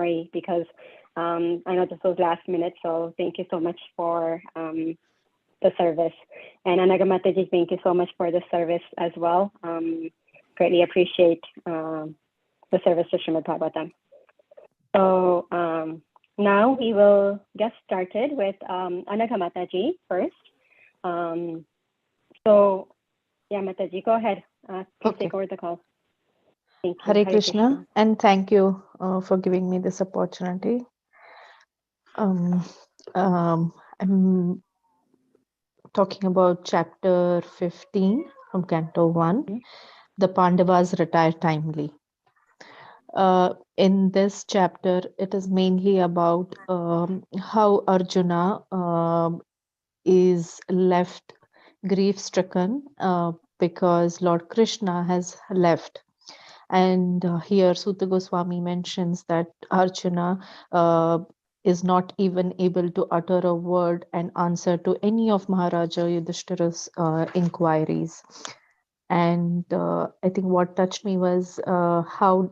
sorry, because I know this was last minute, so thank you so much for the service. And Anagamataji, thank you so much for the service as well. Greatly appreciate the service to Srimad Bhagavatam. So now we will get started with Anagamataji first. So yeah, Mataji, go ahead. Please take over the call. Thank you. Hare Krishna, and thank you for giving me this opportunity. I'm talking about chapter 15 from Canto 1, the Pandavas retire timely. In this chapter, it is mainly about how Arjuna is left grief-stricken because Lord Krishna has left. And here Sutta Goswami mentions that Arjuna is not even able to utter a word and answer to any of Maharaja Yudhishthira's inquiries. And I think what touched me was how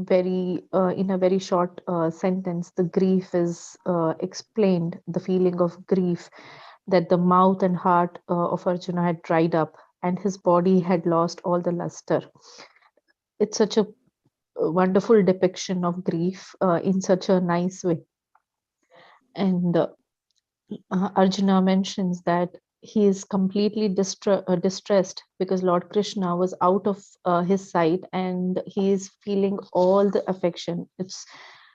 in a very short sentence, the grief is explained, the feeling of grief, that the mouth and heart of Arjuna had dried up and his body had lost all the luster. It's such a wonderful depiction of grief in such a nice way. And Arjuna mentions that he is completely distressed because Lord Krishna was out of his sight and he is feeling all the affection. It's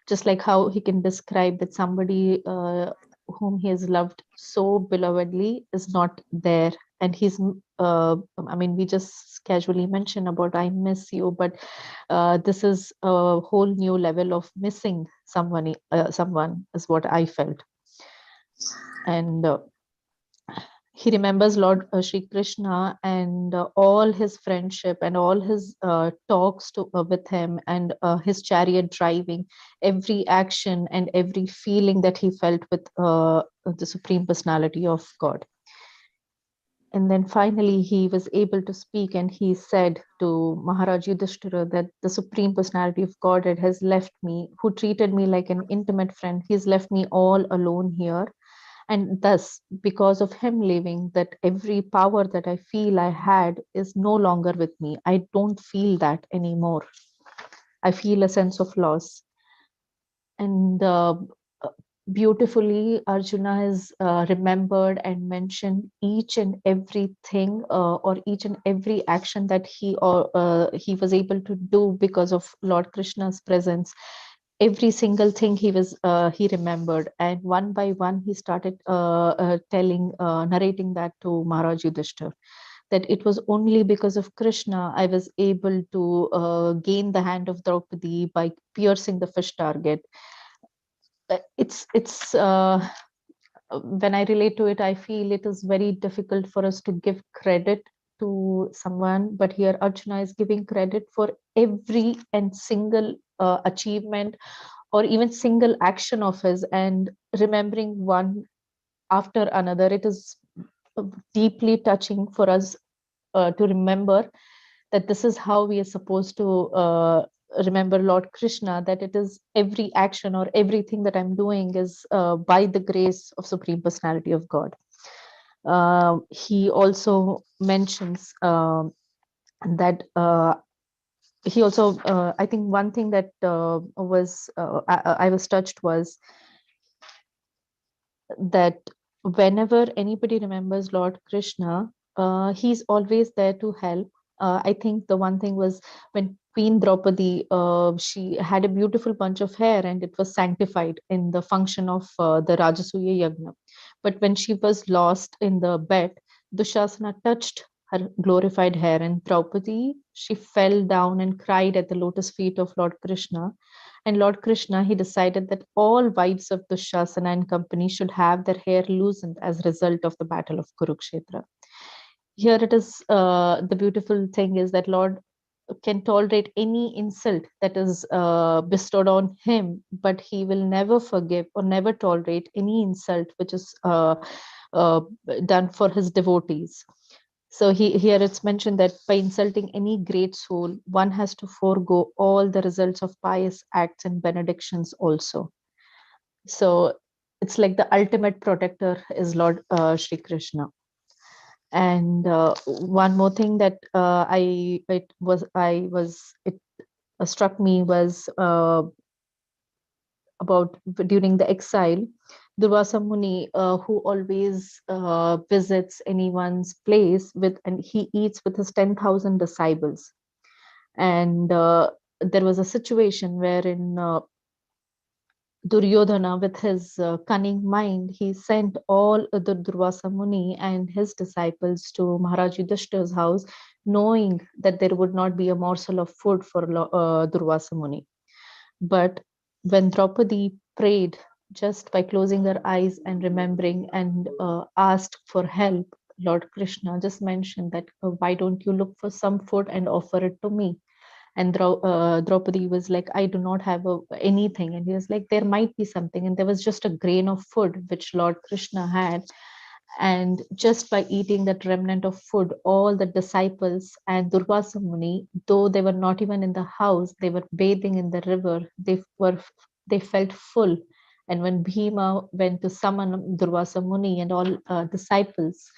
just like how he can describe that somebody whom he has loved so belovedly is not there. And he's, I mean, we just casually mentioned about I miss you, but this is a whole new level of missing someone is what I felt. And he remembers Lord Shri Krishna and all his friendship and all his talks with him and his chariot driving, every action and every feeling that he felt with the Supreme Personality of God. And then finally he was able to speak and he said to Maharaj Yudhishthira that the Supreme Personality of Godhead has left me, who treated me like an intimate friend. He's left me all alone here. And thus, because of him leaving, that every power that I feel I had is no longer with me. I don't feel that anymore. I feel a sense of loss. And beautifully, Arjuna has remembered and mentioned each and everything or each and every action that he was able to do because of Lord Krishna's presence. Every single thing he remembered, and one by one he started narrating that to Maharaj Yudhishthira, that it was only because of Krishna I was able to gain the hand of Draupadi by piercing the fish target. It's when I relate to it, I feel it is very difficult for us to give credit to someone, but here Arjuna is giving credit for every and single achievement or even single action of his and remembering one after another. It is deeply touching for us to remember that this is how we are supposed to remember Lord Krishna, that it is every action or everything that I'm doing is by the grace of Supreme Personality of God. He also mentions that he also, I think one thing that I was touched was that whenever anybody remembers Lord Krishna, he's always there to help. I think the one thing was when Queen Draupadi, she had a beautiful bunch of hair and it was sanctified in the function of the Rajasuya Yagna. But when she was lost in the bed, Dushasana touched her glorified hair, and Draupadi, she fell down and cried at the lotus feet of Lord Krishna. And Lord Krishna, he decided that all wives of Dushasana and company should have their hair loosened as a result of the battle of Kurukshetra. Here it is, the beautiful thing is that Lord can tolerate any insult that is bestowed on him, but he will never forgive or never tolerate any insult which is done for his devotees. So here it's mentioned that by insulting any great soul, one has to forego all the results of pious acts and benedictions also. So it's like the ultimate protector is Lord Shri Krishna. And one more thing that it struck me was about during the exile, Durvasa Muni, who always visits anyone's place with, and he eats with his 10,000 disciples. And there was a situation wherein Duryodhana, with his cunning mind, he sent all the Durvasa Muni and his disciples to Maharaj Yudhishthir's house, knowing that there would not be a morsel of food for Durvasa Muni. But when Draupadi prayed just by closing her eyes and remembering and asked for help, Lord Krishna just mentioned that, why don't you look for some food and offer it to me? And Draupadi was like, I do not have anything. And he was like, there might be something. And there was just a grain of food which Lord Krishna had. And just by eating that remnant of food, all the disciples and Durvasa Muni, though they were not even in the house, they were bathing in the river. They felt full. And when Bhima went to summon Durvasa Muni and all disciples,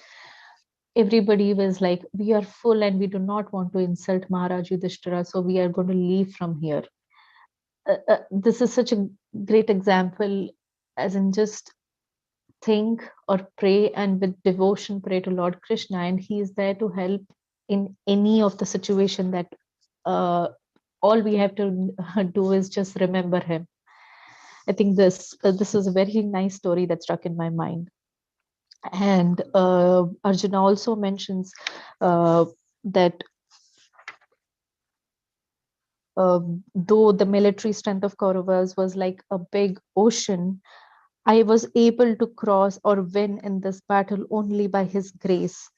everybody was like, we are full and we do not want to insult Maharaj Yudhishthira, so we are going to leave from here. This is such a great example, as in just think or pray and with devotion pray to Lord Krishna, and he is there to help in any of the situation that all we have to do is just remember him. I think this is a very nice story that struck in my mind. And Arjuna also mentions that though the military strength of Kauravas was like a big ocean, I was able to cross or win in this battle only by his grace.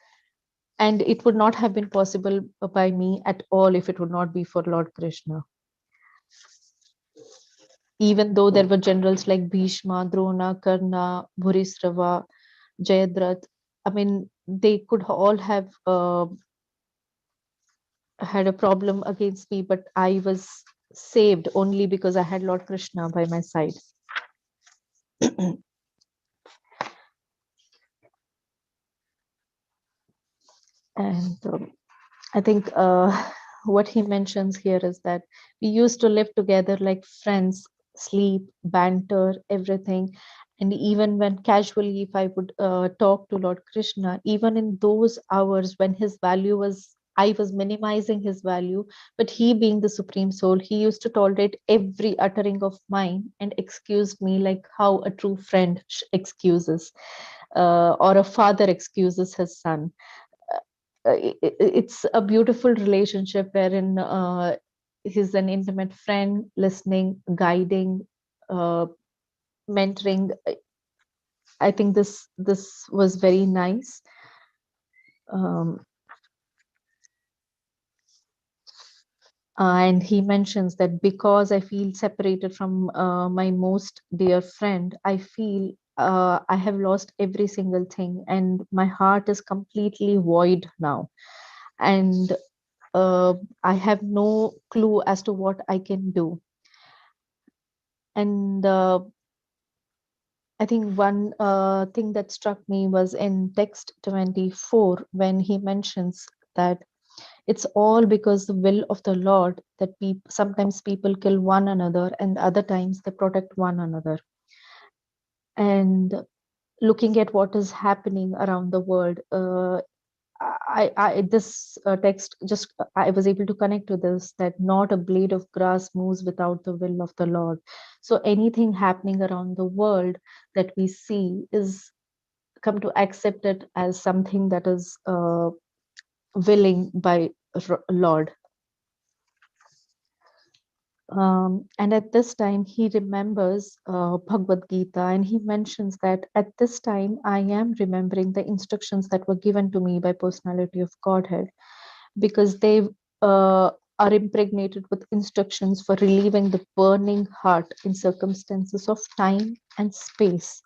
And it would not have been possible by me at all if it would not be for Lord Krishna. Even though there were generals like Bhishma, Drona, Karna, Bhurisrava, Jayadratha, I mean, they could all have had a problem against me, but I was saved only because I had Lord Krishna by my side. And I think what he mentions here is that we used to live together like friends, sleep, banter, everything. And even when casually, if I would talk to Lord Krishna, even in those hours when his value was, I was minimizing his value, but he being the Supreme Soul, he used to tolerate every uttering of mine and excused me like how a true friend excuses, or a father excuses his son. It's a beautiful relationship wherein he's an intimate friend, listening, guiding, uh, mentoring. I think this was very nice. Um, and he mentions that because I feel separated from my most dear friend, I feel I have lost every single thing, and my heart is completely void now. And I have no clue as to what I can do. And I think one thing that struck me was in text 24 when he mentions that it's all because the will of the Lord that sometimes people kill one another and other times they protect one another. And looking at what is happening around the world, this text just I was able to connect to this, that not a blade of grass moves without the will of the Lord. So anything happening around the world that we see is come to accept it as something that is willing by Lord. And at this time, he remembers Bhagavad Gita, and he mentions that at this time, I am remembering the instructions that were given to me by Personality of Godhead, because they are impregnated with instructions for relieving the burning heart in circumstances of time and space.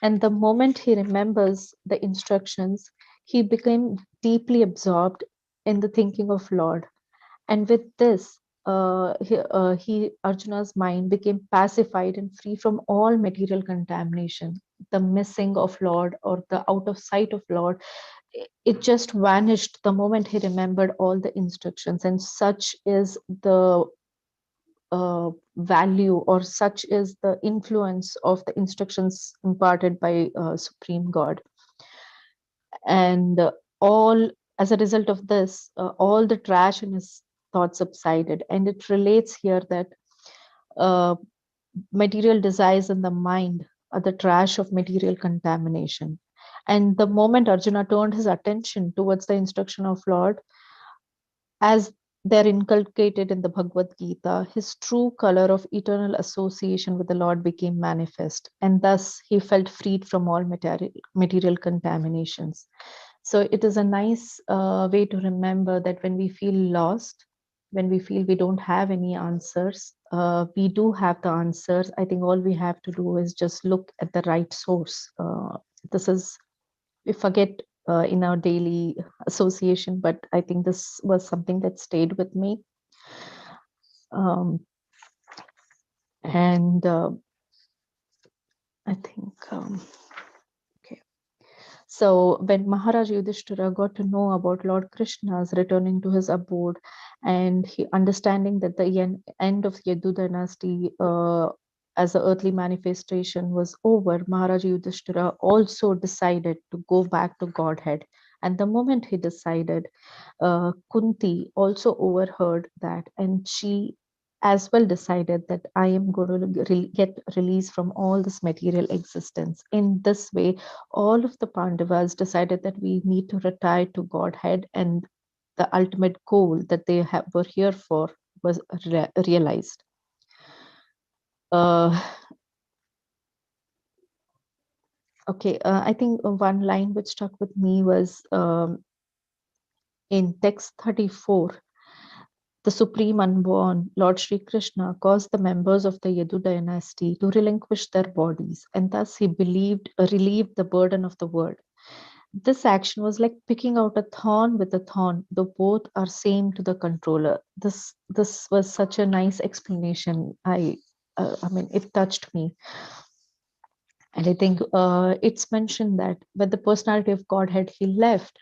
And the moment he remembers the instructions, he deeply absorbed in the thinking of Lord. And with this, Arjuna's mind became pacified and free from all material contamination. The missing of Lord or the out of sight of Lord, it just vanished the moment he remembered all the instructions. And such is the value, or such is the influence of the instructions imparted by Supreme God. And all as a result of this, all the trash in his thoughts subsided. And it relates here that uh, material desires in the mind are the trash of material contamination. And the moment Arjuna turned his attention towards the instruction of Lord, as they're inculcated in the Bhagavad Gita, his true color of eternal association with the Lord became manifest, and thus he felt freed from all material contaminations. So it is a nice way to remember that when we feel lost, when we feel we don't have any answers, we do have the answers. I think all we have to do is just look at the right source. This is, we forget in our daily association, but I think this was something that stayed with me. And I think, okay. So when Maharaj Yudhishthira got to know about Lord Krishna's returning to his abode, and he understanding that the end of Yadu dynasty as the earthly manifestation was over, Maharaj Yudhishthira also decided to go back to Godhead. And the moment he decided, Kunti also overheard that, and she as well decided that I am going to get released from all this material existence. In this way, all of the Pandavas decided that we need to retire to Godhead, and the ultimate goal that they were here for was realized. Okay, I think one line which stuck with me was in text 34. The supreme unborn, Lord Sri Krishna, caused the members of the Yadu dynasty to relinquish their bodies, and thus he relieved the burden of the world. This action was like picking out a thorn with a thorn, though both are same to the controller. This was such a nice explanation. I mean, it touched me. And I think it's mentioned that when the personality of Godhead he left,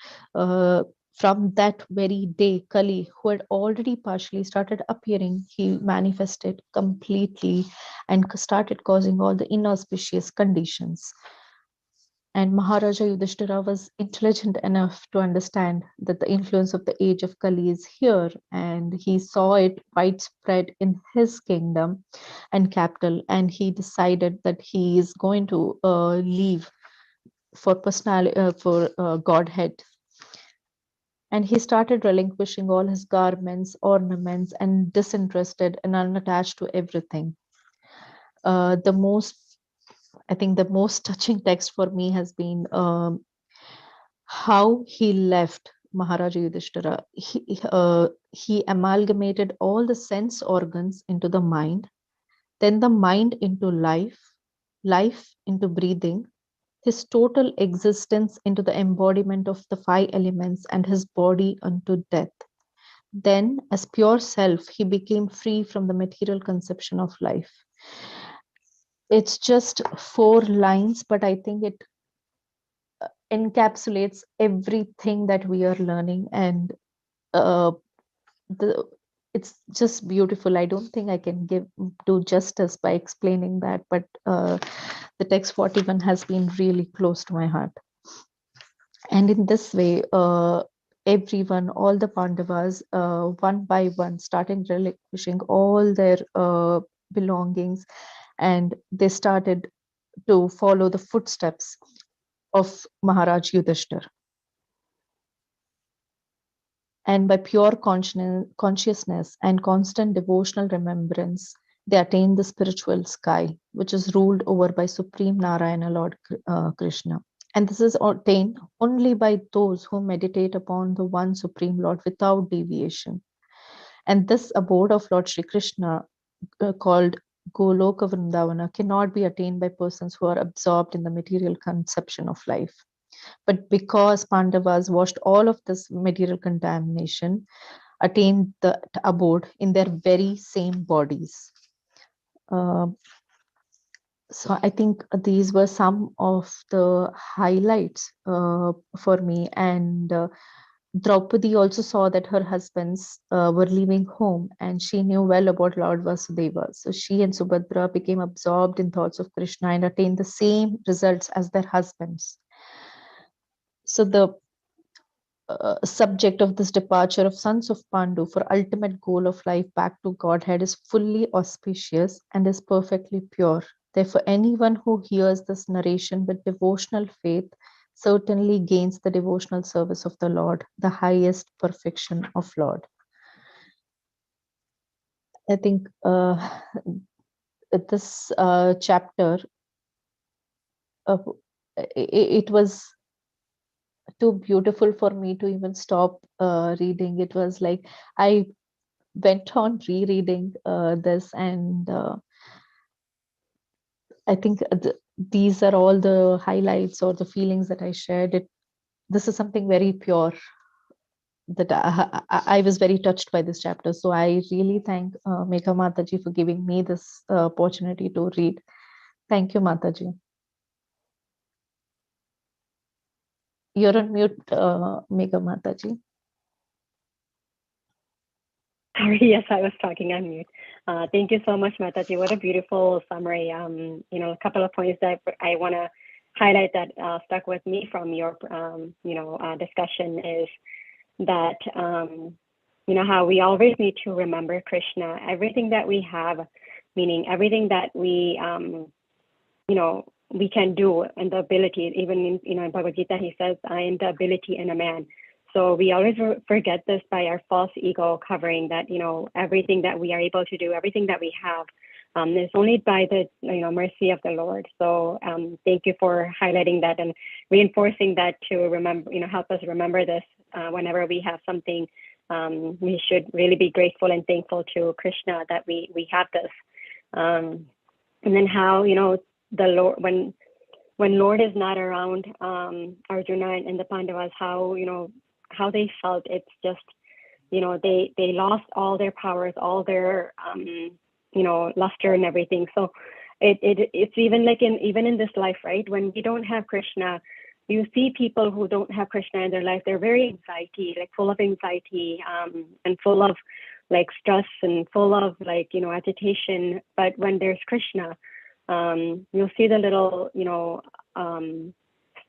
from that very day, Kali, who had already partially started appearing, he manifested completely and started causing all the inauspicious conditions. And Maharaja Yudhishthira was intelligent enough to understand that the influence of the age of Kali is here, and he saw it widespread in his kingdom and capital, and he decided that he is going to leave for Godhead. And he started relinquishing all his garments, ornaments, and disinterested and unattached to everything. I think the most touching text for me has been how he left Maharaja Yudhishthira. He amalgamated all the sense organs into the mind, then the mind into life, life into breathing, his total existence into the embodiment of the five elements, and his body unto death. Then, as pure self, he became free from the material conception of life. It's just 4 lines, but I think it encapsulates everything that we are learning, and it's just beautiful. I don't think I can do justice by explaining that, but the text 41 has been really close to my heart. And in this way, everyone, all the Pandavas, one by one, started relinquishing all their belongings, and they started to follow the footsteps of Maharaj Yudhishthir. And by pure consciousness and constant devotional remembrance, they attain the spiritual sky, which is ruled over by Supreme Narayana, Lord Krishna. And this is attained only by those who meditate upon the one Supreme Lord without deviation. And this abode of Lord Sri Krishna, called Goloka Vrindavana, cannot be attained by persons who are absorbed in the material conception of life. But because Pandavas washed all of this material contamination, attained the abode in their very same bodies. Uh, so I think these were some of the highlights for me. And Draupadi also saw that her husbands were leaving home, and she knew well about Lord Vasudeva. So she and Subhadra became absorbed in thoughts of Krishna and attained the same results as their husbands. So the subject of this departure of sons of Pandu for ultimate goal of life back to Godhead is fully auspicious and is perfectly pure. Therefore, anyone who hears this narration with devotional faith certainly gains the devotional service of the Lord, the highest perfection of Lord. I think this chapter, it was too beautiful for me to even stop reading. It was like I went on rereading this, and I think these are all the highlights or the feelings that I shared. This is something very pure that I was very touched by this chapter. So I really thank Megha Mataji for giving me this opportunity to read. Thank you, Mataji. You're on mute, Megha Mataji. Sorry, yes, I was talking on mute. Thank you so much, Mataji. What a beautiful summary. A couple of points that I want to highlight that stuck with me from your, discussion is that, how we always need to remember Krishna. Everything that we have, meaning everything that we, we can do, and the ability, even in Bhagavad Gita, he says, I am the ability in a man. So we always forget this by our false ego covering that, everything that we are able to do, everything that we have, is only by the, mercy of the Lord. So thank you for highlighting that and reinforcing that to remember, help us remember this whenever we have something. We should really be grateful and thankful to Krishna that we have this. And then how, the Lord, when Lord is not around, Arjuna and the Pandavas, how they felt. It's just, they lost all their powers, all their, luster and everything. So it's even like even in this life, right? When we don't have Krishna, you see people who don't have Krishna in their life, they're very full of anxiety, and full of like stress and full of agitation. But when there's Krishna, you'll see the little,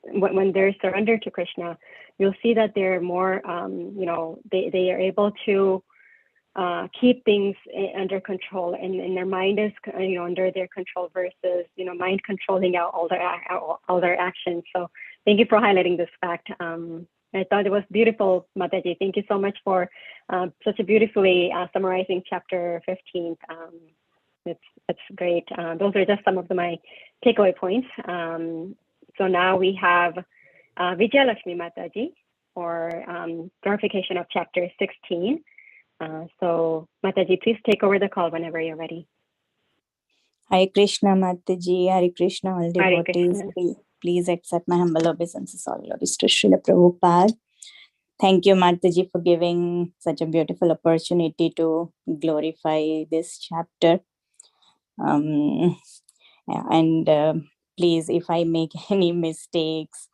when they're surrendered to Krishna, you'll see that they're more, they are able to keep things under control, and their mind is, under their control versus, mind controlling out all their actions. So thank you for highlighting this fact. I thought it was beautiful, Mataji. Thank you so much for such a beautifully summarizing chapter 15. It's great. Those are just some of my takeaway points. So now we have Vijayalakshmi Mataji for glorification of chapter 16. So Mataji, please take over the call whenever you're ready. Hare Krishna, Mataji. Hare Krishna, all devotees. Please accept my humble obeisances, all glories to Srila Prabhupada. Thank you, Mataji, for giving such a beautiful opportunity to glorify this chapter. Please, if I make any mistakes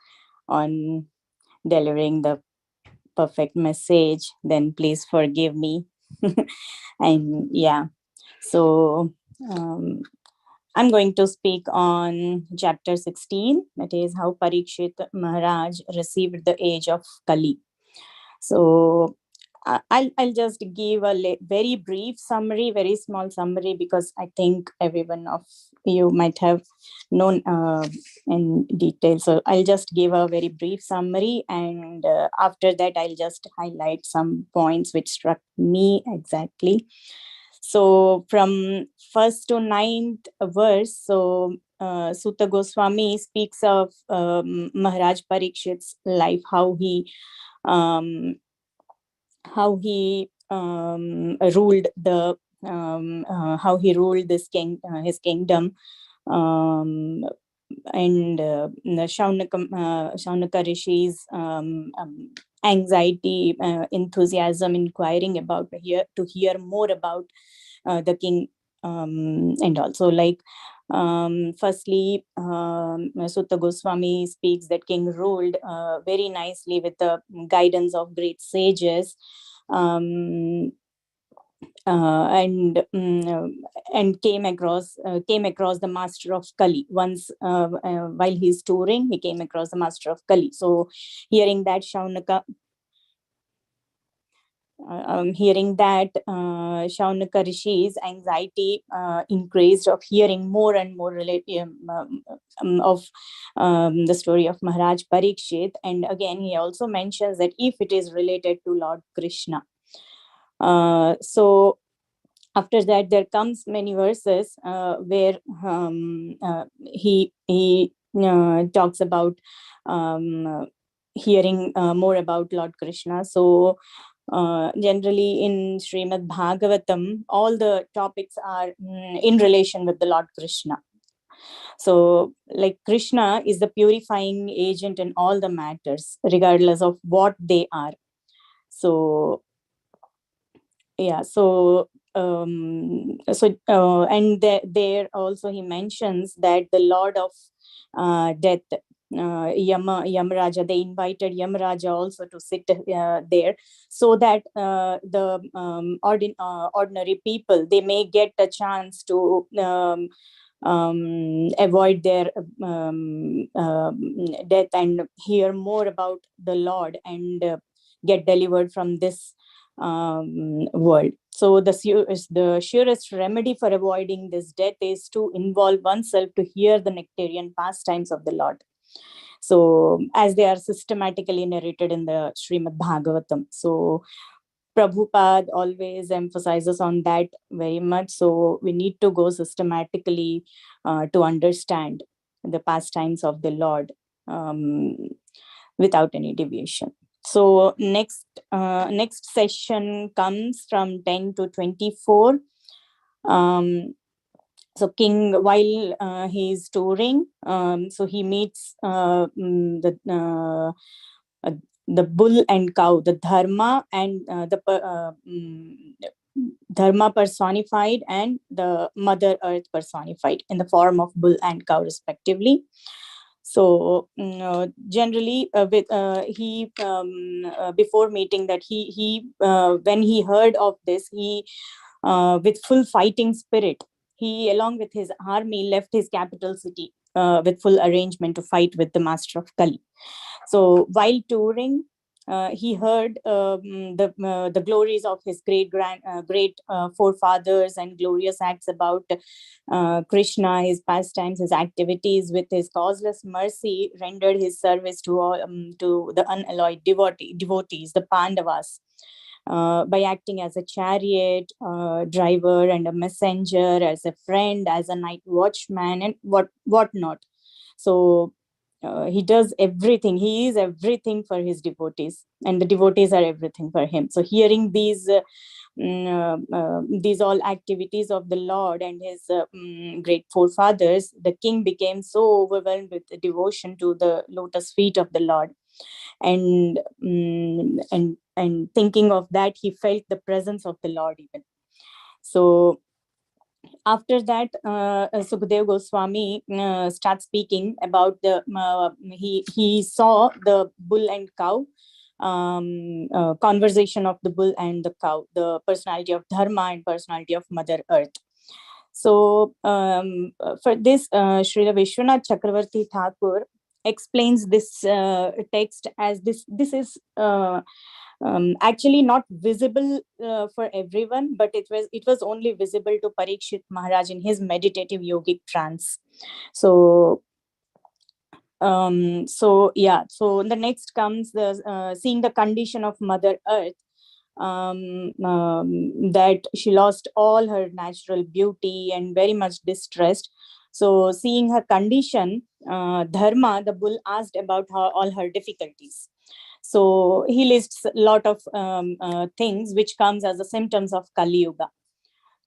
on delivering the perfect message, then please forgive me. And so I'm going to speak on chapter 16, that is how Parikshit Maharaj received the age of Kali. So I'll just give a very brief summary, very small summary, because I think everyone of you might have known in detail. So I'll just give a very brief summary, and after that I'll just highlight some points which struck me exactly. So from 1st to 9th verse, so Sutta Goswami speaks of Maharaj Parikshit's life, how he ruled his kingdom, Shaunaka Rishi's anxiety, enthusiasm, inquiring about to hear more about the king, and also like firstly, Sutta Goswami speaks that king ruled very nicely with the guidance of great sages. And came across the master of Kali once, while he's touring. He came across the master of Kali. So hearing that, Shaunaka Rishi's anxiety increased of hearing more and more of the story of Maharaj Parikshit. And again, he also mentions that if it is related to Lord Krishna. So after that, there comes many verses where he talks about hearing more about Lord Krishna. So generally in Srimad Bhagavatam, all the topics are in relation with the Lord Krishna. So like Krishna is the purifying agent in all the matters, regardless of what they are. So yeah, and there also he mentions that the Lord of death, Yamaraja, they invited Yamaraja also to sit there, so that the ordinary people, they may get a chance to avoid their death and hear more about the Lord and get delivered from this world. So the surest remedy for avoiding this death is to involve oneself to hear the nectarian pastimes of the Lord. So as they are systematically narrated in the Srimad Bhagavatam. So Prabhupada always emphasizes on that very much. So we need to go systematically to understand the pastimes of the Lord without any deviation. So next session comes from 10 to 24. So king, while he is touring, so he meets the bull and cow, the dharma and dharma personified and the mother earth personified in the form of bull and cow respectively. So generally he before meeting that, he when he heard of this, he with full fighting spirit, he along with his army left his capital city with full arrangement to fight with the master of Kali. So while touring, he heard the glories of his great forefathers and glorious acts about Krishna, his pastimes, his activities. With his causeless mercy, rendered his service to the unalloyed devotees, the Pandavas, by acting as a chariot driver and a messenger, as a friend, as a night watchman, and what not. So he does everything. He is everything for his devotees, and the devotees are everything for him. So hearing these all activities of the Lord and his great forefathers, the king became so overwhelmed with devotion to the lotus feet of the Lord, and thinking of that, he felt the presence of the Lord even. So after that, Sukadev Goswami starts speaking about he saw the bull and cow, conversation of the bull and the cow, the personality of Dharma and personality of Mother Earth. So for this, Srila Vishwanath Chakravarti Thakur explains this text as this is actually not visible for everyone, but it was only visible to Parikshit Maharaj in his meditative yogic trance. So so the next comes the seeing the condition of Mother Earth, that she lost all her natural beauty and very much distressed. So seeing her condition, Dharma, the bull, asked about all her difficulties. So he lists a lot of things which comes as the symptoms of Kali Yuga.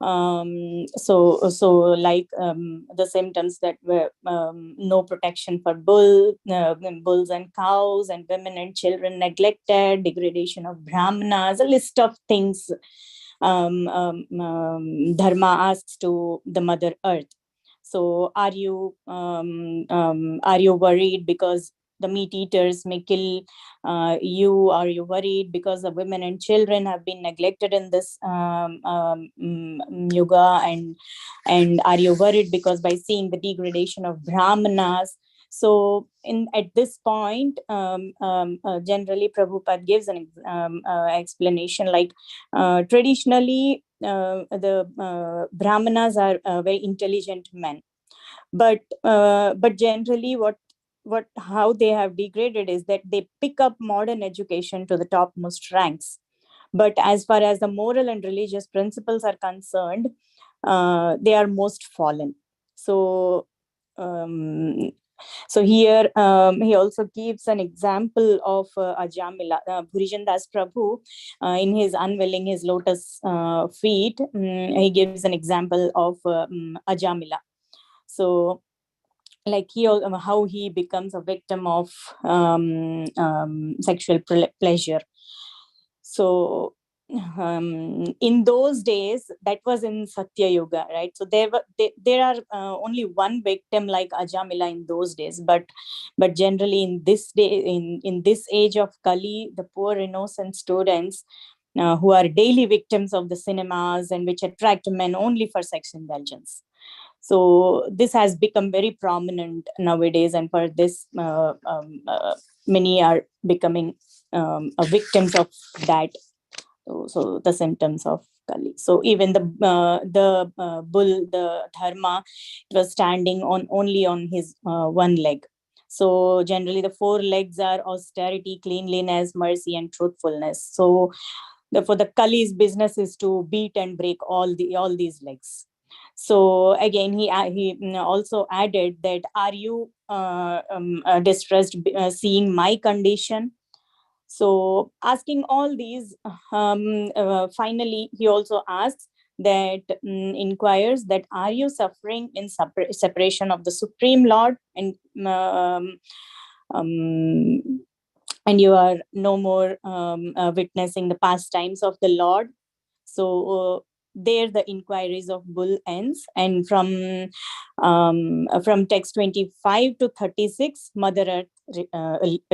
So like the symptoms that were no protection for bulls and cows, and women and children neglected, degradation of brahmanas, a list of things Dharma asks to the Mother Earth. So are you worried because the meat eaters may kill you? Are you worried because the women and children have been neglected in this yuga? And are you worried because by seeing the degradation of brahmanas? So at this point, generally Prabhupada gives an explanation, like traditionally the brahmanas are very intelligent men, but generally what how they have degraded is that they pick up modern education to the topmost ranks, but as far as the moral and religious principles are concerned, they are most fallen. So um, here he also gives an example of Ajamila. Bhurijan Das Prabhu, in his unveiling his lotus feet, he gives an example of Ajamila. So like how he becomes a victim of sexual pleasure. So in those days, that was in Satya Yuga, right? So there are only one victim like Ajamila in those days, but generally in this day, in this age of Kali, the poor innocent students who are daily victims of the cinemas and which attract men only for sex indulgence. So this has become very prominent nowadays, and for this many are becoming victims of that. So the symptoms of Kali. So even the bull, the Dharma, it was standing on only on his one leg. So generally the four legs are austerity, cleanliness, mercy, and truthfulness. So for the Kali's business is to beat and break all these legs. So again, he also added that, are you distressed seeing my condition? So asking all these, finally he also asks that, inquires that, are you suffering in separation of the Supreme Lord, and um, you are no more witnessing the pastimes of the Lord? So there the inquiries of Bull ends, and from text 25 to 36, Mother Earth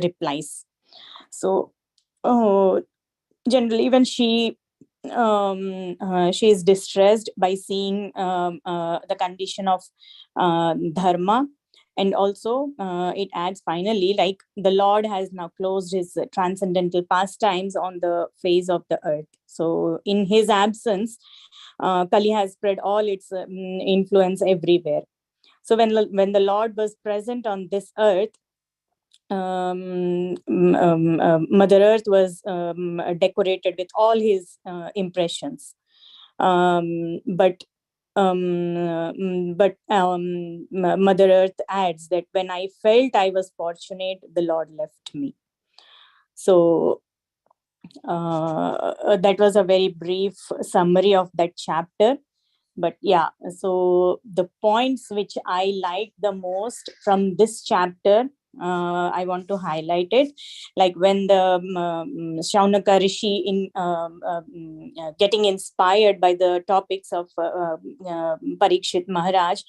replies. So generally when she is distressed by seeing the condition of Dharma, and also it adds finally, like, the Lord has now closed his transcendental pastimes on the face of the earth. So in his absence, Kali has spread all its influence everywhere. So when the Lord was present on this earth, Mother Earth was decorated with all his impressions. But Mother Earth adds that, when I felt I was fortunate, the Lord left me. So that was a very brief summary of that chapter. But yeah, so the points which I like the most from this chapter, I want to highlight it. Like when the Shaunaka Rishi getting inspired by the topics of Parikshit Maharaj,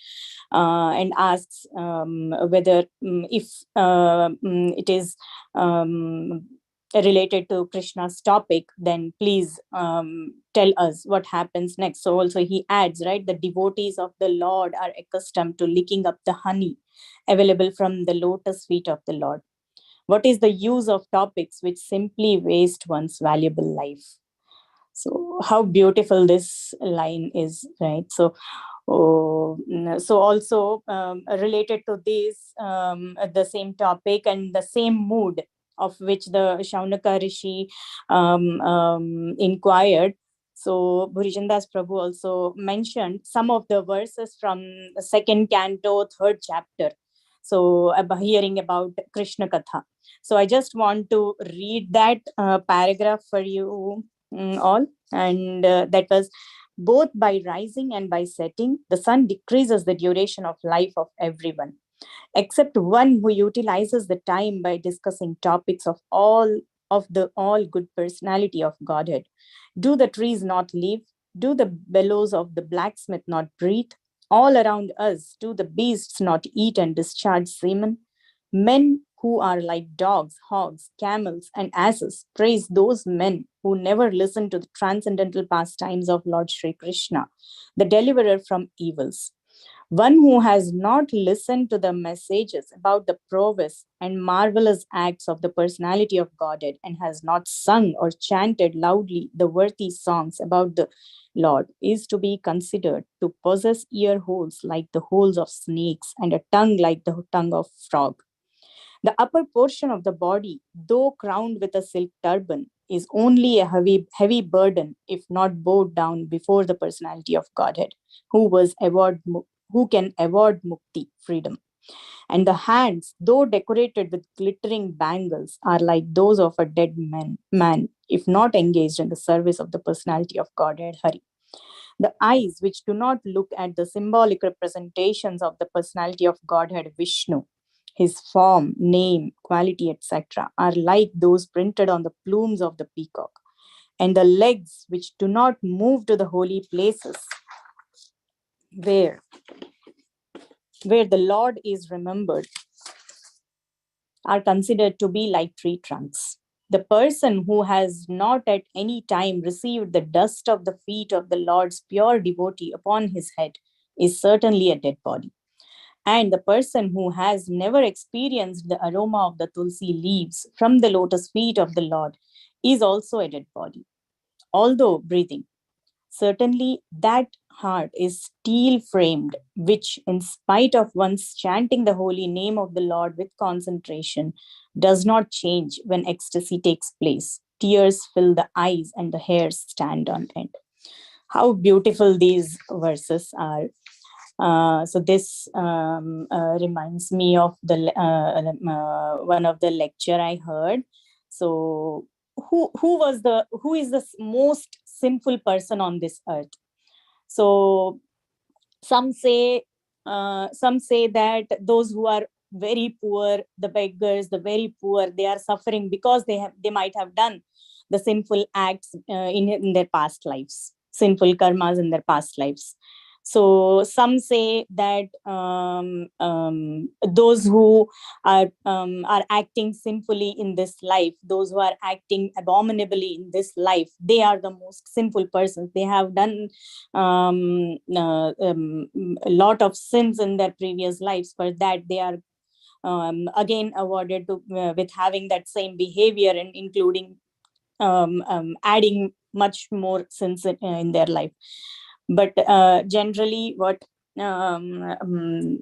and asks whether if it is related to Krishna's topic, then please tell us what happens next. So also he adds, right, the devotees of the Lord are accustomed to licking up the honey available from the lotus feet of the Lord. What is the use of topics which simply waste one's valuable life? So how beautiful this line is, right? So so also related to this, the same topic and the same mood of which the Shaunaka Rishi inquired. So Bhurijandas Prabhu also mentioned some of the verses from the second canto, third chapter. So hearing about Krishna Katha. So I just want to read that paragraph for you all. And that was Both by rising and by setting, the sun decreases the duration of life of everyone, except one who utilizes the time by discussing topics of the all good personality of Godhead. Do the trees not live? Do the bellows of the blacksmith not breathe? All around us, do the beasts not eat and discharge semen? Men who are like dogs, hogs, camels, and asses praise those men who never listen to the transcendental pastimes of Lord Sri Krishna, the deliverer from evils. One who has not listened to the messages about the prowess and marvelous acts of the personality of Godhead and has not sung or chanted loudly the worthy songs about the Lord is to be considered to possess ear holes like the holes of snakes and a tongue like the tongue of frog. The upper portion of the body, though crowned with a silk turban, is only a heavy burden if not bowed down before the personality of Godhead, who can award mukti, freedom. And the hands, though decorated with glittering bangles, are like those of a dead man, if not engaged in the service of the personality of Godhead, Hari. The eyes, which do not look at the symbolic representations of the personality of Godhead Vishnu, his form, name, quality, etc., are like those printed on the plumes of the peacock. And the legs, which do not move to the holy places where the Lord is remembered, are considered to be like tree trunks. The person who has not at any time received the dust of the feet of the Lord's pure devotee upon his head is certainly a dead body. And the person who has never experienced the aroma of the tulsi leaves from the lotus feet of the Lord is also a dead body, although breathing. Certainly, that heart is steel framed, which, in spite of one's chanting the holy name of the Lord with concentration, does not change when ecstasy takes place. Tears fill the eyes and the hairs stand on end. How beautiful these verses are. So this reminds me of the one of the lecture I heard. So who is the most sinful person on this earth? So some say that those who are very poor, the beggars, the very poor, they are suffering because they might have done the sinful acts in their past lives, sinful karmas in their past lives. So some say that those who are acting sinfully in this life, those who are acting abominably in this life, they are the most sinful persons. They have done a lot of sins in their previous lives. For that, they are again awarded with having that same behavior and including adding much more sins in their life. But generally, what the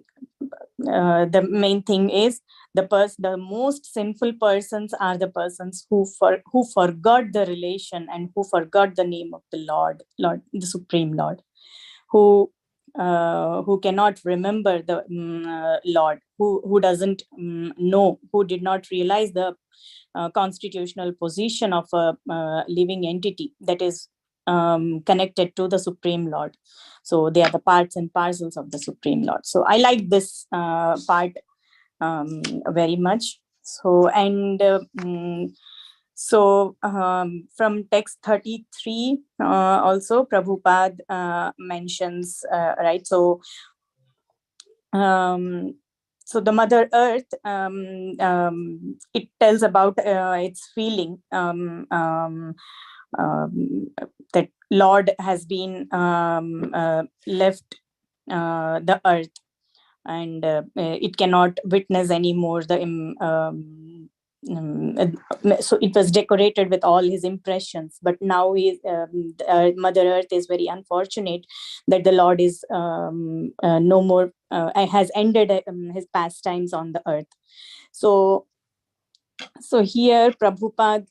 main thing is, the most sinful persons are the persons who forgot the relation and who forgot the name of the Lord, the Supreme Lord, who cannot remember the Lord, who doesn't know, who did not realize the constitutional position of a living entity that is connected to the Supreme Lord. So they are the parts and parcels of the Supreme Lord. So I like this part very much. So and from text 33 also Prabhupada mentions right. So the Mother Earth, it tells about its feeling that Lord has been left the earth, and it cannot witness anymore so it was decorated with all his impressions, but now Mother Earth is very unfortunate that the Lord is no more, has ended his pastimes on the earth. So here Prabhupada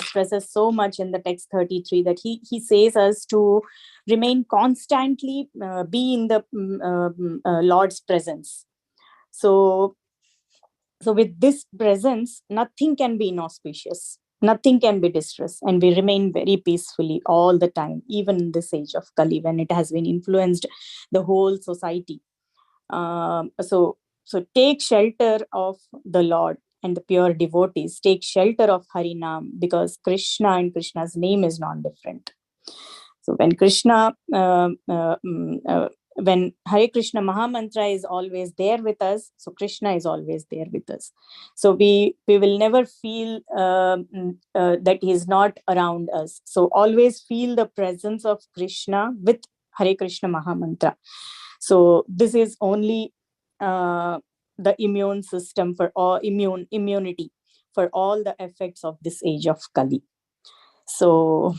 stresses so much in the text 33 that he says us to remain constantly, be in the Lord's presence. So with this presence, nothing can be inauspicious. Nothing can be distressed, and we remain very peacefully all the time, even in this age of Kali, when it has been influenced the whole society. So take shelter of the Lord and the pure devotees. Take shelter of Harinam, because Krishna and Krishna's name is not different. So when when Hare Krishna Mahamantra is always there with us, so Krishna is always there with us. So we will never feel that he is not around us. So always feel the presence of Krishna with Hare Krishna Mahamantra. So this is only the immune system for all, immunity for all the effects of this age of Kali. So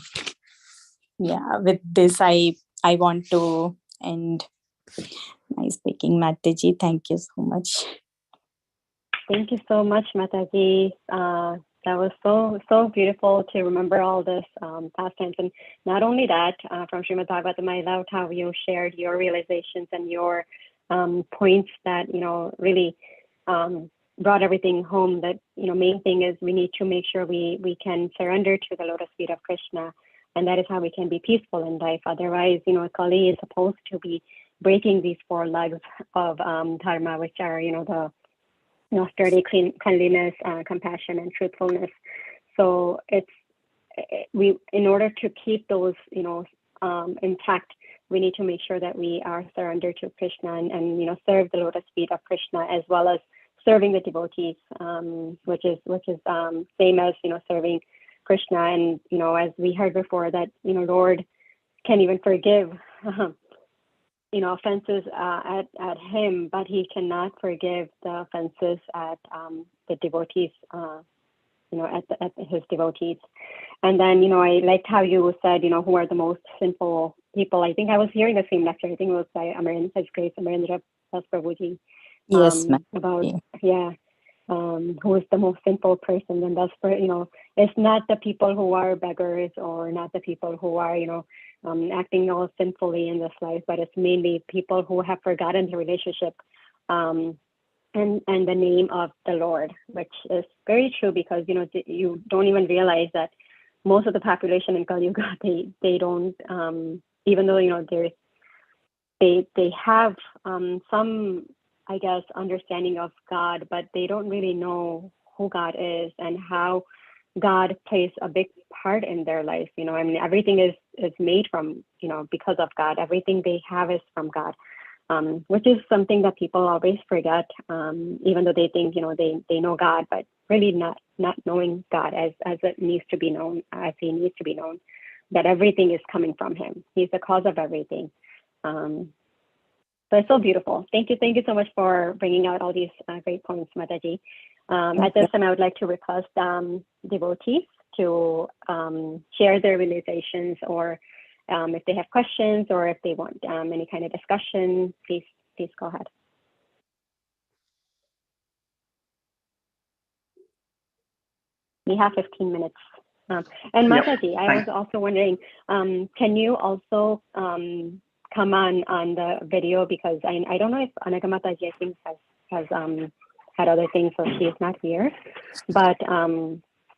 yeah, with this I want to end my speaking. Mataji, thank you so much. Thank you so much, Mataji. That was so beautiful to remember all this past tense. And not only that, from Srimad Bhagavatam, I loved how you shared your realizations and your points that, really brought everything home. That, main thing is we need to make sure we can surrender to the lotus feet of Krishna. And that is how we can be peaceful in life. Otherwise, Kali is supposed to be breaking these four legs of dharma, which are, the austerity, cleanliness, compassion, and truthfulness. So in order to keep those, intact, we need to make sure that we are surrendered to Krishna and serve the lotus feet of Krishna, as well as serving the devotees, which is same as serving Krishna. And as we heard before, that Lord can even forgive offenses at him, but he cannot forgive the offenses at the devotees, at his devotees. And then, I liked how you said, who are the most sinful people. I think I was hearing the same lecture. I think it was by His Grace Amarendra Das Prabhuji. Yes, ma'am. About, who is the most sinful person. And that's for, it's not the people who are beggars, or not the people who are, acting all sinfully in this life, but it's mainly people who have forgotten the relationship and the name of the Lord, which is very true, because you don't even realize that most of the population in Kali Yuga, they don't, even though they have some, I guess, understanding of God, but they don't really know who God is and how God plays a big part in their life. Everything is made from, because of God. Everything they have is from God, which is something that people always forget, even though they think, they know God, but really not knowing God as it needs to be known, as he needs to be known, that everything is coming from him. He's the cause of everything. So it's so beautiful. Thank you so much for bringing out all these great points, Mataji. At this time, I would like to request devotees to share their realizations, or if they have questions, or if they want any kind of discussion, please go ahead. We have 15 minutes. And Mataji, I was also wondering, can you also come on the video, because I don't know if Anaga Mataji, I think, has had other things, so she is not here. But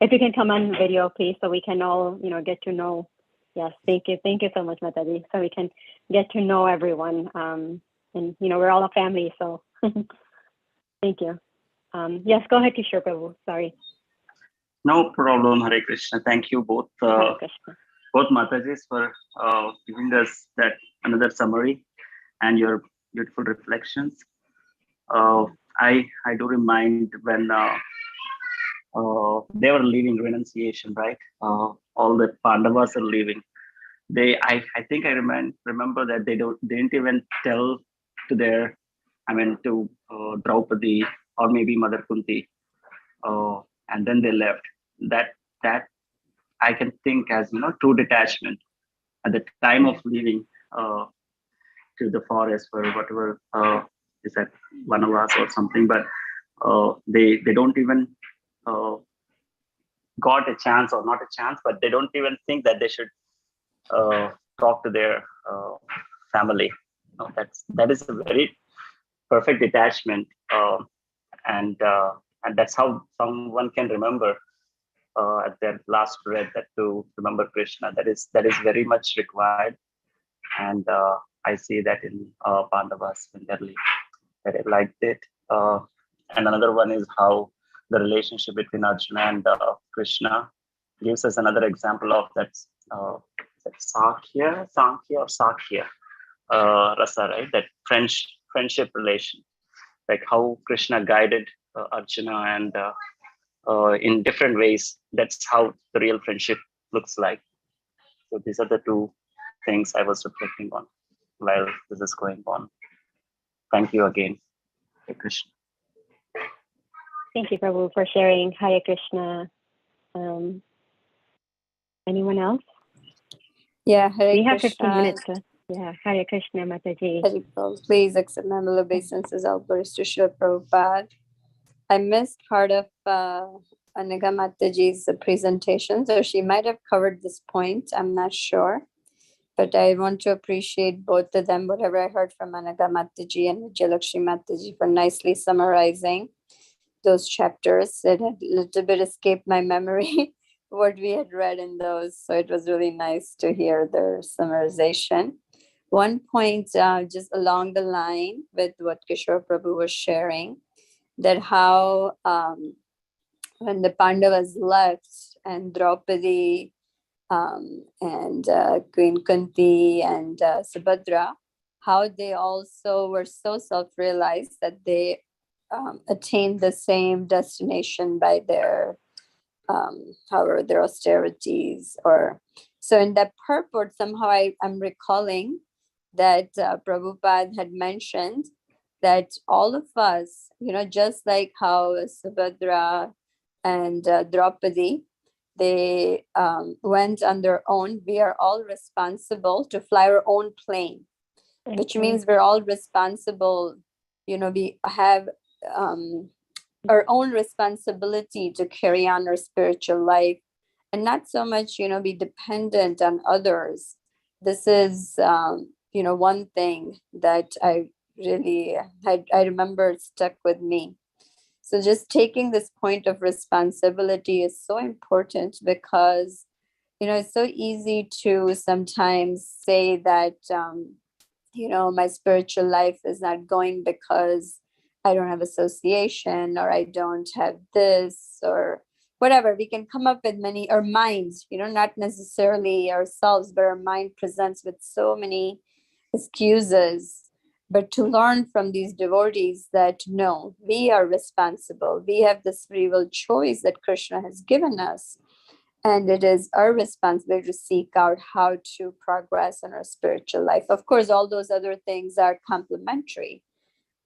if you can come on video, please, so we can all, get to know. Yes, thank you so much, Mataji. So we can get to know everyone, and we're all a family. So thank you. Yes, go ahead, Kishore Prabhu. Sorry. No problem, Hare Krishna. Thank you both, both Matajis, for giving us that another summary and your beautiful reflections. I do remind when they were leaving renunciation, right? All the Pandavas are leaving. I think I remember that they didn't even tell to their, to Draupadi or maybe Mother Kunti, and then they left. That I can think as true detachment at the time of leaving to the forest or whatever is that Vanavas or something, but they don't even got a chance, or not a chance, but they don't even think that they should talk to their family. That is a very perfect detachment, and that's how someone can remember at their last breath, that to remember Krishna. That is very much required, and I see that in Pandavas similarly. That I liked it. And another one is how the relationship between Arjuna and Krishna gives us another example of that, Sakhya rasa, right? That friendship relation, like how Krishna guided Arjuna and in different ways. That's how the real friendship looks like. So these are the two things I was reflecting on while this is going on. Thank you again, Hare Krishna. Thank you, Prabhu, for sharing. Hare Krishna. Anyone else? Yeah, Hare We have Krishna. 15 minutes. Yeah, Hare Krishna, Mataji. Hare Krishna. Please accept my humble obeisances, all glories to Srila Prabhupada. I missed part of Anaga Mataji's presentation, so she might have covered this point. I'm not sure. But I want to appreciate both of them, whatever I heard from Anaga Mataji and Vijayalakshmi Mataji, for nicely summarizing those chapters. It had a little bit escaped my memory what we had read in those. So it was really nice to hear their summarization. One point just along the line with what Kishore Prabhu was sharing, that how when the Pandavas left and Draupadi and Queen Kunti and Subhadra, how they also were so self-realized that they attained the same destination by their however their austerities. Or so in that purport, somehow I'm recalling that Prabhupada had mentioned that all of us, just like how Subhadra and Draupadi, they went on their own, we are all responsible to fly our own plane, which means we're all responsible, we have our own responsibility to carry on our spiritual life and not so much, be dependent on others. This is, one thing that I remember stuck with me. So just taking this point of responsibility is so important because, it's so easy to sometimes say that, my spiritual life is not going because I don't have association, or I don't have this, or whatever. We can come up with many, our minds, not necessarily ourselves, but our mind presents with so many excuses. But to learn from these devotees that no, we are responsible. We have this free will choice that Krishna has given us. And it is our responsibility to seek out how to progress in our spiritual life. Of course, all those other things are complementary,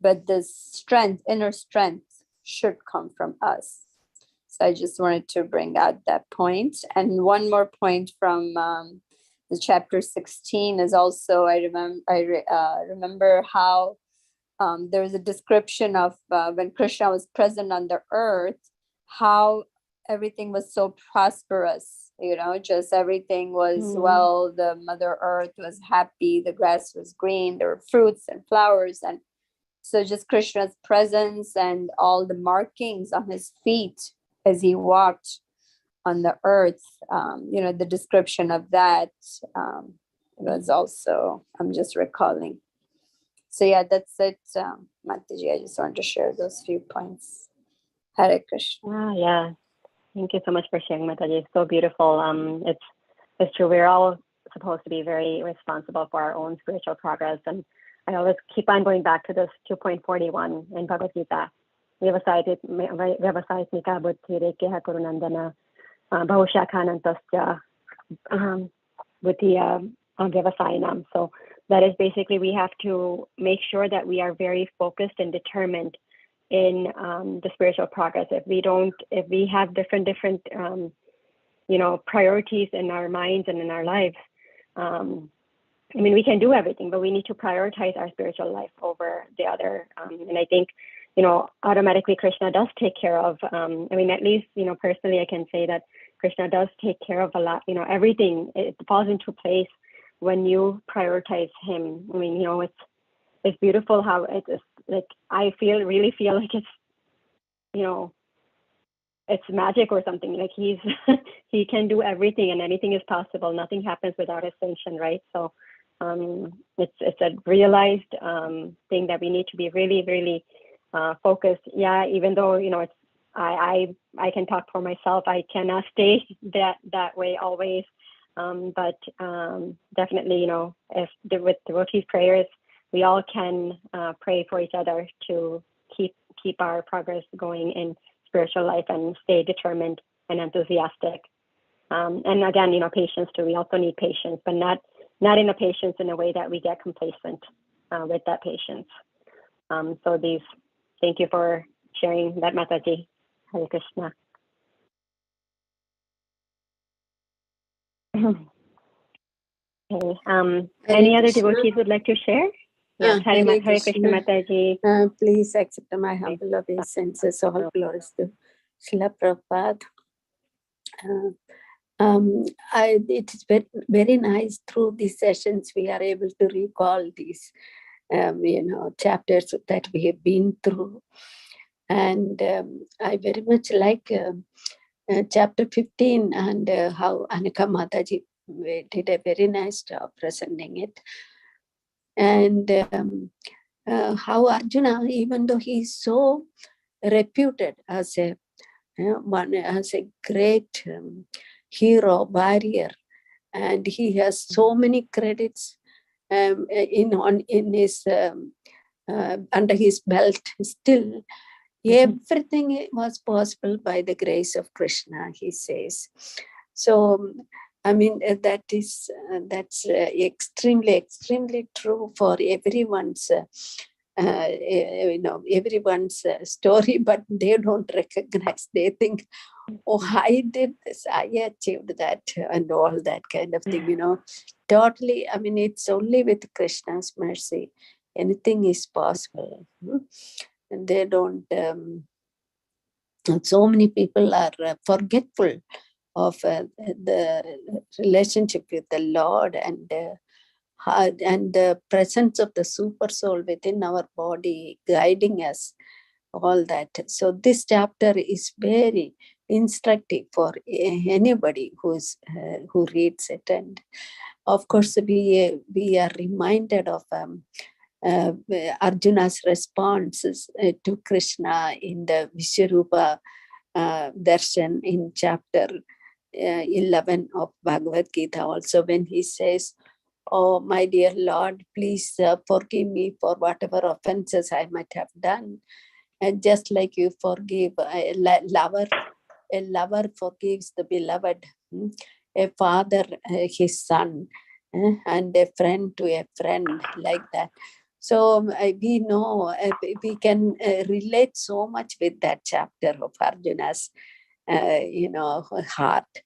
but this strength, inner strength, should come from us. So I just wanted to bring out that point. And one more point from the chapter 16 is also, I remember how there was a description of when Krishna was present on the earth, how everything was so prosperous, just everything was well, the Mother Earth was happy, the grass was green, there were fruits and flowers. And so just Krishna's presence and all the markings on his feet as he walked on the earth, the description of that was also, I'm just recalling. So yeah, that's it, Mataji. I just wanted to share those few points. Hare Krishna. Yeah. Thank you so much for sharing, Mataji. It's so beautiful. It's true. We're all supposed to be very responsible for our own spiritual progress. And I always keep on going back to this 2.41 in Bhagavad Gita. Vyavasayitmika buddhi rekeha kurunandana bahushakanantasya buddhiya vyavasayanam. So that is basically, we have to make sure that we are very focused and determined in the spiritual progress. If we have different priorities in our minds and in our lives, we can do everything, but we need to prioritize our spiritual life over the other. And I think, automatically Krishna does take care of, at least, personally, I can say that Krishna does take care of a lot, everything. It falls into place when you prioritize him. It's beautiful how it is, like, I really feel like it's, it's magic or something. Like he can do everything, and anything is possible. Nothing happens without his sanction, right? So it's a realized thing that we need to be really, really focused. Yeah, even though, you know, it's I can talk for myself. I cannot stay that way always. But definitely, you know, if with devotees' prayers, we all can pray for each other to keep our progress going in spiritual life and stay determined and enthusiastic. And again, you know, patience too. We also need patience, but not in a patience in a way that we get complacent with that patience. So thank you for sharing that, Mataji. Hare Krishna. Okay. Any other devotees would like to share? Yes, Hare Krishna, Mataji. Please accept my humble obeisances. All glories to Srila Prabhupada. It is very, very nice through these sessions we are able to recall these chapters that we have been through. And I very much like chapter 15 and how Anika Mataji did a very nice job presenting it. And how Arjuna, even though he is so reputed as a great hero, warrior, and he has so many credits in his under his belt, still everything was possible by the grace of Krishna, he says. So I mean, that's extremely, extremely true for everyone's everyone's story, but they don't recognize. They think, oh, I did this, I achieved that, and all that kind of thing, you know. Totally, I mean, it's only with Krishna's mercy anything is possible. And they don't, so many people are forgetful of the relationship with the Lord and the presence of the super soul within our body guiding us, all that. So this chapter is very instructive for anybody who reads it. And of course we are reminded of Arjuna's responses to Krishna in the Vishwarupa darshan in chapter 11 of Bhagavad Gita also, when he says, oh, my dear Lord, please forgive me for whatever offenses I might have done. And just like you forgive a lover forgives the beloved, a father his son, and a friend to a friend, like that. So we know, we can relate so much with that chapter of Arjuna's heart.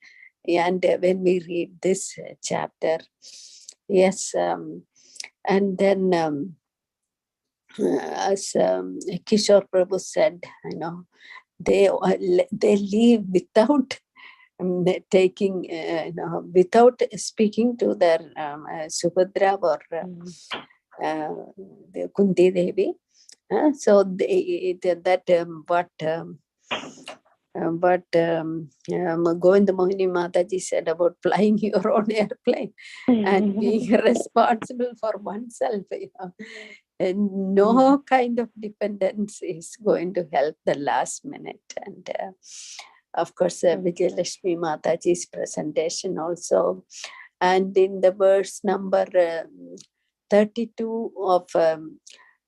And when we read this chapter, yes, and then as Kishore Prabhu said, they leave without taking, without speaking to their Subhadra or the Kunti Devi. So Govinda Mohini Mataji said about flying your own airplane and being responsible for oneself, and no kind of dependence is going to help the last minute. And of course, Vijayalakshmi Mataji's presentation also. And in the verse number 32 of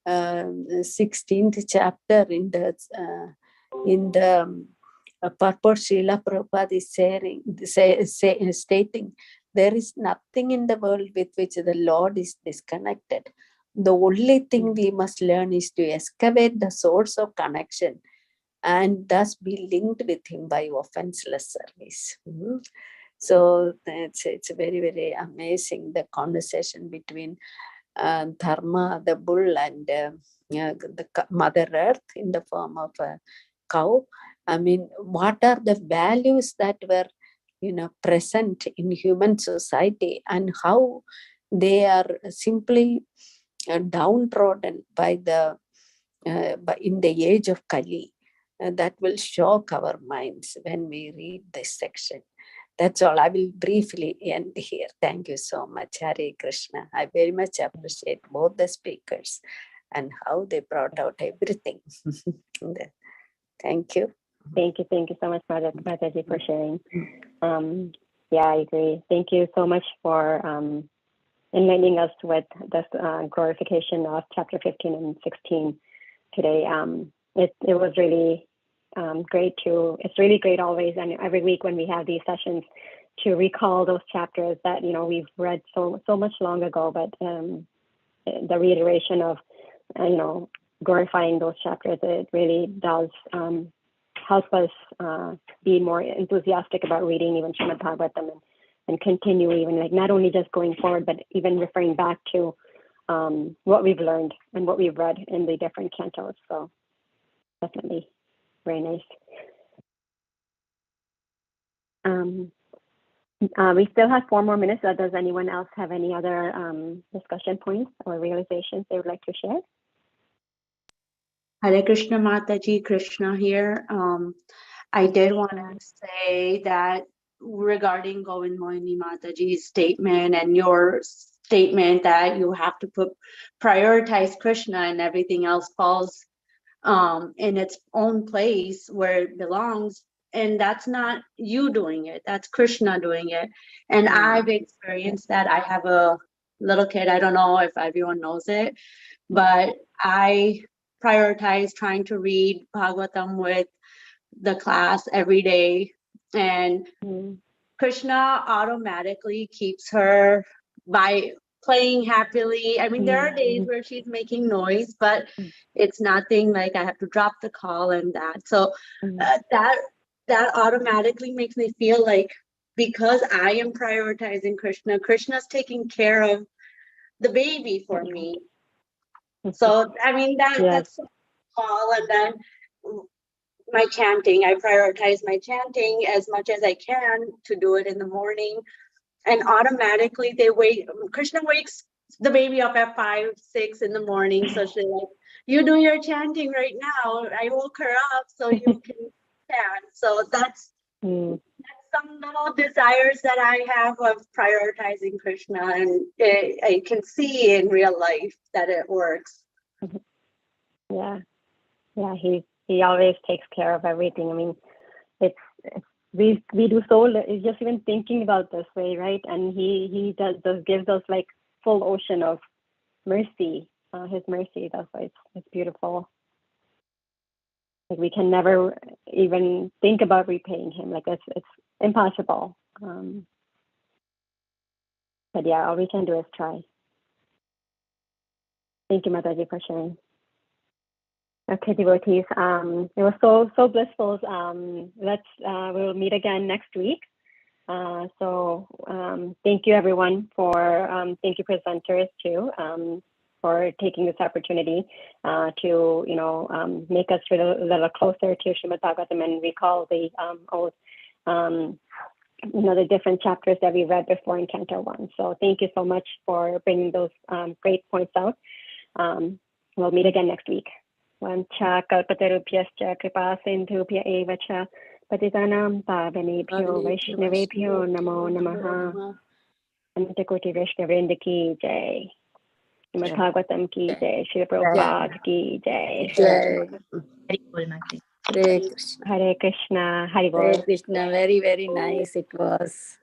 16th chapter in the purport, Srila Prabhupada is stating, there is nothing in the world with which the Lord is disconnected. The only thing we must learn is to excavate the source of connection and thus be linked with him by offenseless service. So it's very, very amazing, the conversation between Dharma, the bull, and the Mother Earth in the form of a cow. I mean, what are the values that were, present in human society, and how they are simply downtrodden by in the age of Kali. that will shock our minds when we read this section. That's all. I will briefly end here. Thank you so much, Hare Krishna. I very much appreciate both the speakers and how they brought out everything. Thank you. Thank you so much, Mataji, for sharing. Yeah, I agree. Thank you so much for enlightening us with this glorification of chapter 15 and 16 today. It was really great it's really great always, and every week when we have these sessions, to recall those chapters that we've read so much long ago, but the reiteration of glorifying those chapters, it really does help us be more enthusiastic about reading even Srimad Bhagavatam and continue even not only just going forward, but even referring back to what we've learned and what we've read in the different cantos. So definitely very nice. We still have 4 more minutes. Does anyone else have any other discussion points or realizations they would like to share? Hare Krishna, Mataji, Krishna here. I did want to say that regarding Govind Mohini Mataji's statement and your statement that you have to prioritize Krishna and everything else falls in its own place where it belongs. And that's not you doing it, that's Krishna doing it. And I've experienced that. I have a little kid, I don't know if everyone knows it, but I prioritize trying to read Bhagavatam with the class every day. And Krishna automatically keeps her by playing happily. I mean, there are days where she's making noise, but it's nothing like I have to drop the call and that. So that automatically makes me feel like because I am prioritizing Krishna, Krishna's taking care of the baby for me. So, I mean, that's all. And then my chanting, I prioritize my chanting as much as I can to do it in the morning. And automatically Krishna wakes the baby up at 5, 6 in the morning. So she's like, you do your chanting right now. I woke her up so you can chant. So that's some little desires that I have of prioritizing Krishna. And I can see in real life that it works. Yeah, he always takes care of everything. I mean, we do so just even thinking about this way, right? And he does gives us like full ocean of mercy, his mercy. That's why it's beautiful. Like we can never even think about repaying him. Like it's impossible. But yeah, all we can do is try. Thank you, Mataji, for sharing. Okay, devotees. It was so blissful. We'll meet again next week. So thank you, everyone, thank you, presenters too, for taking this opportunity to make us feel a little closer to Srimad Bhagavatam and recall the the different chapters that we read before in Canto 1. So thank you so much for bringing those great points out. We'll meet again next week. Vancha kalpatarubhyascha kripa sindhubhya eva cha patitanam pavanebhyo vaishnavebhyo namo namaha. Antakoti Vaishnavrinda ki jai. Srimad Bhagavatam ki jai. Srila Prabhupada ki jai. Hare Krishna. Hare Bol. Hare Krishna, very, very nice it was.